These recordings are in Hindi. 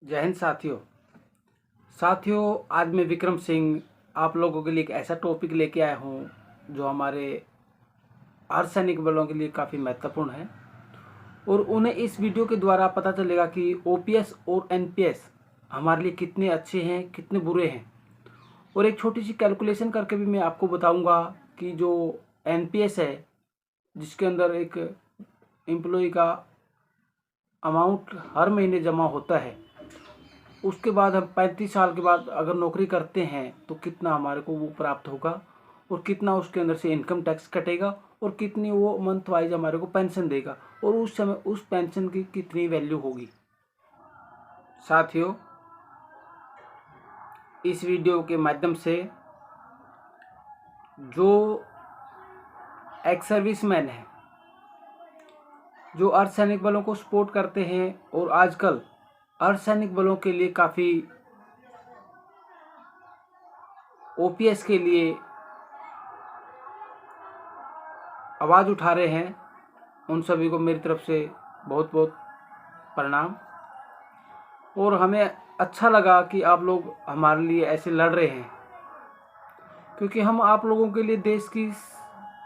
जय हिंद साथियों आज मैं विक्रम सिंह आप लोगों के लिए एक ऐसा टॉपिक लेके आया हूँ जो हमारे अर्धसैनिक बलों के लिए काफ़ी महत्वपूर्ण है और उन्हें इस वीडियो के द्वारा पता चलेगा कि ओपीएस और एनपीएस हमारे लिए कितने अच्छे हैं कितने बुरे हैं। और एक छोटी सी कैलकुलेशन करके भी मैं आपको बताऊंगा कि जो एनपीएस है जिसके अंदर एक एम्प्लॉय का अमाउंट हर महीने जमा होता है, उसके बाद हम 35 साल के बाद अगर नौकरी करते हैं तो कितना हमारे को वो प्राप्त होगा और कितना उसके अंदर से इनकम टैक्स कटेगा और कितनी वो मंथ वाइज हमारे को पेंशन देगा और उस समय उस पेंशन की कितनी वैल्यू होगी। साथियों, इस वीडियो के माध्यम से जो एक्स सर्विसमैन है, जो अर्धसैनिक बलों को सपोर्ट करते हैं और आजकल अर्धसैनिक बलों के लिए काफ़ी ओपीएस के लिए आवाज़ उठा रहे हैं, उन सभी को मेरी तरफ से बहुत बहुत प्रणाम। और हमें अच्छा लगा कि आप लोग हमारे लिए ऐसे लड़ रहे हैं, क्योंकि हम आप लोगों के लिए देश की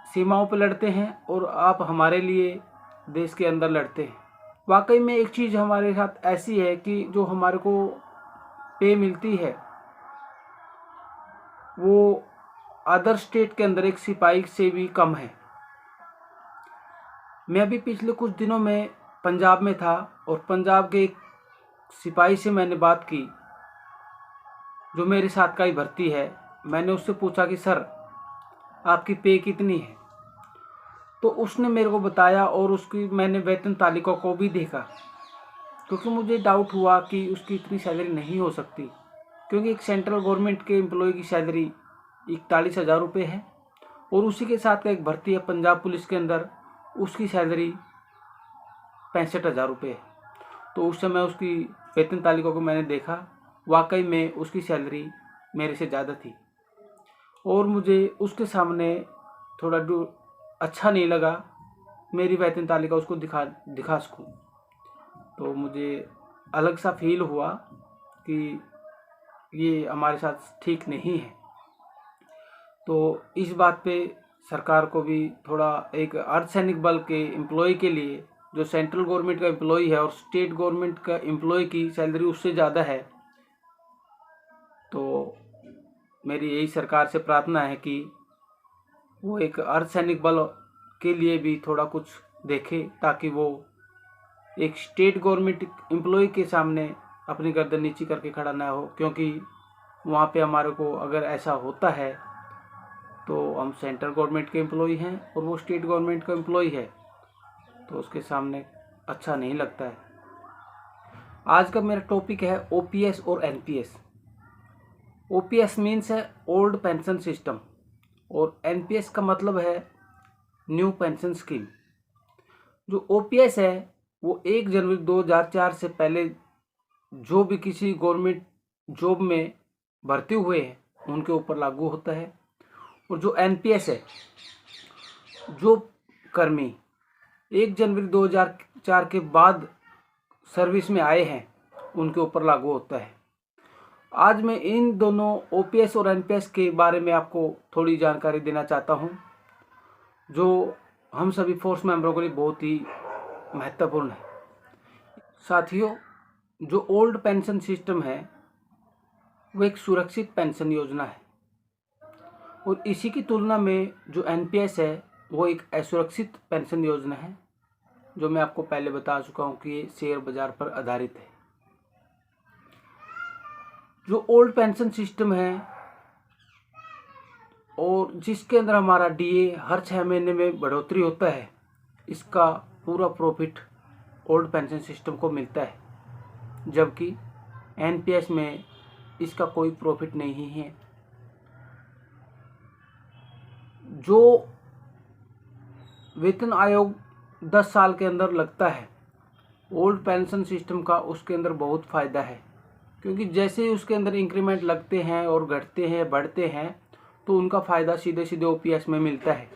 सीमाओं पर लड़ते हैं और आप हमारे लिए देश के अंदर लड़ते हैं। वाकई में एक चीज़ हमारे साथ ऐसी है कि जो हमारे को पे मिलती है वो अदर स्टेट के अंदर एक सिपाही से भी कम है। मैं अभी पिछले कुछ दिनों में पंजाब में था और पंजाब के एक सिपाही से मैंने बात की जो मेरे साथ का ही भर्ती है। मैंने उससे पूछा कि सर आपकी पे कितनी है, तो उसने मेरे को बताया और उसकी मैंने वेतन तालिका को भी देखा, क्योंकि मुझे डाउट हुआ कि उसकी इतनी सैलरी नहीं हो सकती, क्योंकि एक सेंट्रल गवर्नमेंट के एम्प्लॉय की सैलरी 41,000 रुपये है और उसी के साथ का एक भर्ती है पंजाब पुलिस के अंदर, उसकी सैलरी 65,000 रुपये है। तो उस समय उसकी वेतन तालिका को मैंने देखा, वाकई में उसकी सैलरी मेरे से ज़्यादा थी और मुझे उसके सामने थोड़ा अच्छा नहीं लगा मेरी वेतन तालिका उसको दिखा सकूँ। तो मुझे अलग सा फील हुआ कि ये हमारे साथ ठीक नहीं है। तो इस बात पे सरकार को भी थोड़ा एक अर्धसैनिक बल के एम्प्लॉय के लिए जो सेंट्रल गवर्नमेंट का एम्प्लॉय है और स्टेट गवर्नमेंट का एम्प्लॉय की सैलरी उससे ज़्यादा है, तो मेरी यही सरकार से प्रार्थना है कि वो एक अर्धसैनिक बल के लिए भी थोड़ा कुछ देखे, ताकि वो एक स्टेट गवर्नमेंट एम्प्लॉय के सामने अपनी गर्दन नीची करके खड़ा ना हो। क्योंकि वहाँ पे हमारे को अगर ऐसा होता है तो हम सेंट्रल गवर्नमेंट के एम्प्लॉय हैं और वो स्टेट गवर्नमेंट का एम्प्लॉय है, तो उसके सामने अच्छा नहीं लगता है। आज का मेरा टॉपिक है ओपीएस और एनपीएस। ओपीएस मीन्स है ओल्ड पेंशन सिस्टम और एनपीएस का मतलब है न्यू पेंशन स्कीम। जो ओपीएस है वो 1 जनवरी 2004 से पहले जो भी किसी गवर्नमेंट जॉब में भर्ती हुए हैं उनके ऊपर लागू होता है। और जो एनपीएस है, जो कर्मी 1 जनवरी 2004 के बाद सर्विस में आए हैं उनके ऊपर लागू होता है। आज मैं इन दोनों ओपीएस और एनपीएस के बारे में आपको थोड़ी जानकारी देना चाहता हूं, जो हम सभी फोर्स मेंबरों के लिए बहुत ही महत्वपूर्ण है। साथियों, जो ओल्ड पेंशन सिस्टम है वो एक सुरक्षित पेंशन योजना है और इसी की तुलना में जो एनपीएस है वो एक असुरक्षित पेंशन योजना है, जो मैं आपको पहले बता चुका हूँ कि ये शेयर बाजार पर आधारित है। जो ओल्ड पेंशन सिस्टम है और जिसके अंदर हमारा डीए हर 6 महीने में बढ़ोतरी होता है, इसका पूरा प्रॉफिट ओल्ड पेंशन सिस्टम को मिलता है, जबकि एनपीएस में इसका कोई प्रॉफिट नहीं है। जो वेतन आयोग 10 साल के अंदर लगता है ओल्ड पेंशन सिस्टम का, उसके अंदर बहुत फ़ायदा है, क्योंकि जैसे ही उसके अंदर इंक्रीमेंट लगते हैं और घटते हैं बढ़ते हैं तो उनका फ़ायदा सीधे सीधे ओपीएस में मिलता है।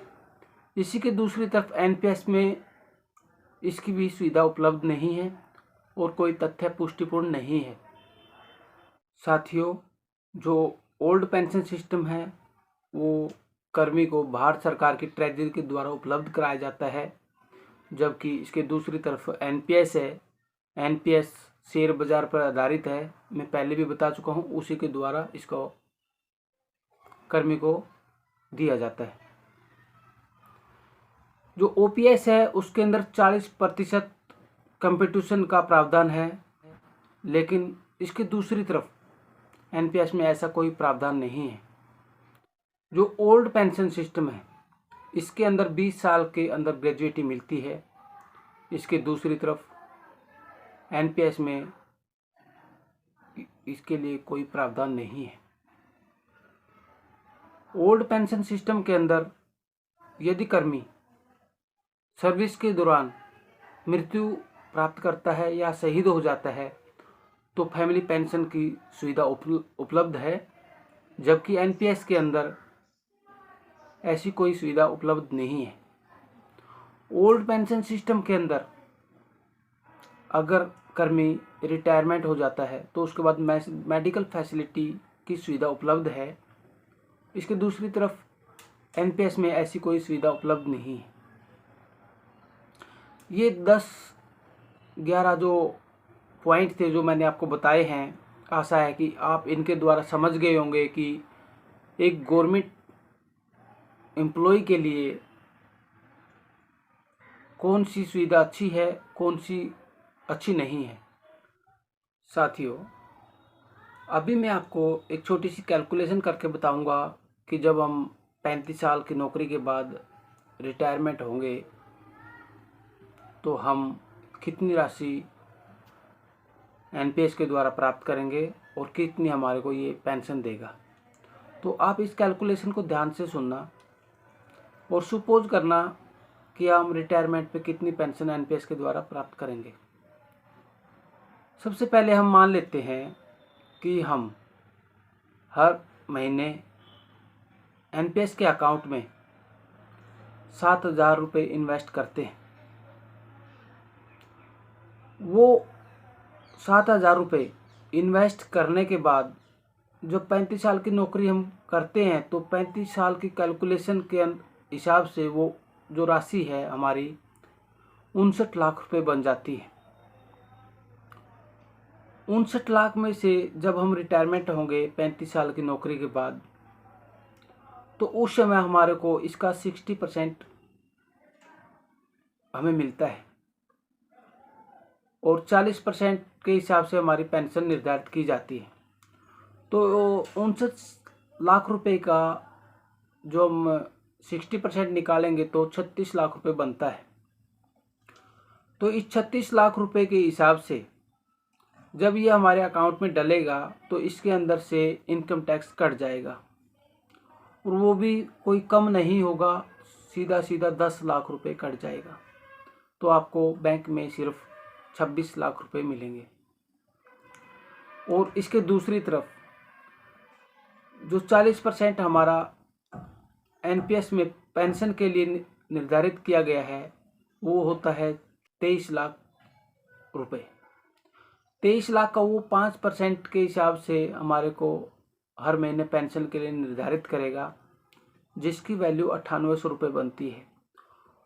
इसी के दूसरी तरफ एनपीएस में इसकी भी सुविधा उपलब्ध नहीं है और कोई तथ्य पुष्टिपूर्ण नहीं है। साथियों, जो ओल्ड पेंशन सिस्टम है वो कर्मी को भारत सरकार की ट्रेजरी के द्वारा उपलब्ध कराया जाता है, जबकि इसके दूसरी तरफ एनपीएस है। एनपीएस शेयर बाजार पर आधारित है, मैं पहले भी बता चुका हूँ, उसी के द्वारा इसको कर्मी को दिया जाता है। जो ओपीएस है उसके अंदर 40% कंपटीशन का प्रावधान है, लेकिन इसके दूसरी तरफ एनपीएस में ऐसा कोई प्रावधान नहीं है। जो ओल्ड पेंशन सिस्टम है इसके अंदर 20 साल के अंदर ग्रेजुएटी मिलती है, इसके दूसरी तरफ एनपीएस में इसके लिए कोई प्रावधान नहीं है। ओल्ड पेंशन सिस्टम के अंदर यदि कर्मी सर्विस के दौरान मृत्यु प्राप्त करता है या शहीद हो जाता है तो फैमिली पेंशन की सुविधा उपलब्ध है, जबकि एनपीएस के अंदर ऐसी कोई सुविधा उपलब्ध नहीं है। ओल्ड पेंशन सिस्टम के अंदर अगर कर्मी रिटायरमेंट हो जाता है तो उसके बाद मेडिकल फैसिलिटी की सुविधा उपलब्ध है, इसके दूसरी तरफ एनपीएस में ऐसी कोई सुविधा उपलब्ध नहीं है। ये 10-11 जो पॉइंट थे जो मैंने आपको बताए हैं, आशा है कि आप इनके द्वारा समझ गए होंगे कि एक गवर्नमेंट एम्प्लॉय के लिए कौन सी सुविधा अच्छी है, कौन सी अच्छी नहीं है। साथियों, अभी मैं आपको एक छोटी सी कैलकुलेशन करके बताऊंगा कि जब हम 35 साल की नौकरी के बाद रिटायरमेंट होंगे तो हम कितनी राशि एनपीएस के द्वारा प्राप्त करेंगे और कितनी हमारे को ये पेंशन देगा। तो आप इस कैलकुलेशन को ध्यान से सुनना और सपोज करना कि हम रिटायरमेंट पे कितनी पेंशन एनपीएस के द्वारा प्राप्त करेंगे। सबसे पहले हम मान लेते हैं कि हम हर महीने एनपीएस के अकाउंट में 7,000 रुपये इन्वेस्ट करते हैं। वो 7,000 रुपये इन्वेस्ट करने के बाद जब 35 साल की नौकरी हम करते हैं तो 35 साल की कैलकुलेशन के हिसाब से वो जो राशि है हमारी 59 लाख रुपये बन जाती है। 59 लाख में से जब हम रिटायरमेंट होंगे 35 साल की नौकरी के बाद तो उस समय हमारे को इसका 60% हमें मिलता है और 40% के हिसाब से हमारी पेंशन निर्धारित की जाती है। तो 59 लाख रुपए का जो हम 60% निकालेंगे तो 36 लाख रुपए बनता है। तो इस 36 लाख रुपए के हिसाब से जब ये हमारे अकाउंट में डलेगा तो इसके अंदर से इनकम टैक्स कट जाएगा और वो भी कोई कम नहीं होगा, सीधा सीधा 10 लाख रुपए कट जाएगा। तो आपको बैंक में सिर्फ 26 लाख रुपए मिलेंगे। और इसके दूसरी तरफ जो 40% हमारा एनपीएस में पेंशन के लिए निर्धारित किया गया है वो होता है 23 लाख रुपए। 23 लाख का वो 5% के हिसाब से हमारे को हर महीने पेंशन के लिए निर्धारित करेगा, जिसकी वैल्यू 9800 रुपये बनती है।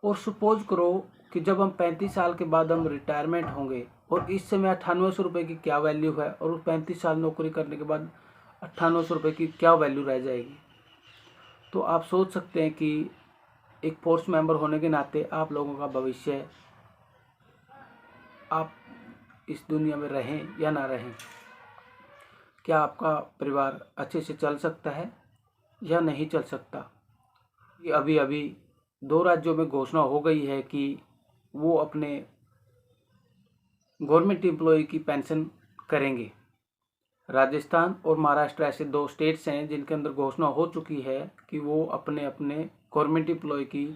और सपोज करो कि जब हम 35 साल के बाद हम रिटायरमेंट होंगे और इस समय 9800 रुपये की क्या वैल्यू है और 35 साल नौकरी करने के बाद 9800 रुपये की क्या वैल्यू रह जाएगी। तो आप सोच सकते हैं कि एक फोर्स मेंबर होने के नाते आप लोगों का भविष्य, आप इस दुनिया में रहें या ना रहें, क्या आपका परिवार अच्छे से चल सकता है या नहीं चल सकता। ये अभी 2 राज्यों में घोषणा हो गई है कि वो अपने गवर्नमेंट एम्प्लॉय की पेंशन करेंगे। राजस्थान और महाराष्ट्र ऐसे 2 स्टेट्स हैं जिनके अंदर घोषणा हो चुकी है कि वो अपने अपने गवर्नमेंट एम्प्लॉय की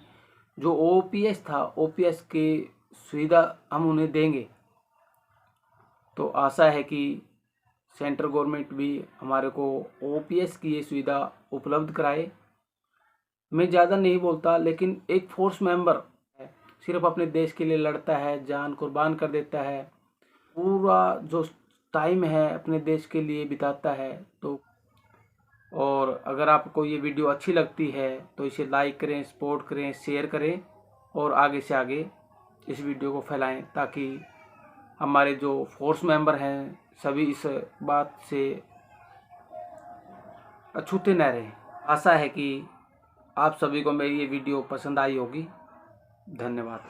जो ओपीएस था, ओपीएस की सुविधा हम उन्हें देंगे। तो आशा है कि सेंट्रल गवर्नमेंट भी हमारे को ओपीएस की ये सुविधा उपलब्ध कराए। मैं ज़्यादा नहीं बोलता, लेकिन एक फोर्स मेंबर है, सिर्फ अपने देश के लिए लड़ता है, जान कुर्बान कर देता है, पूरा जो टाइम है अपने देश के लिए बिताता है। तो और अगर आपको ये वीडियो अच्छी लगती है तो इसे लाइक करें, सपोर्ट करें, शेयर करें और आगे से आगे इस वीडियो को फैलाएं ताकि हमारे जो फोर्स मेंबर हैं सभी इस बात से अछूते न रहें। आशा है कि आप सभी को मेरी ये वीडियो पसंद आई होगी। धन्यवाद।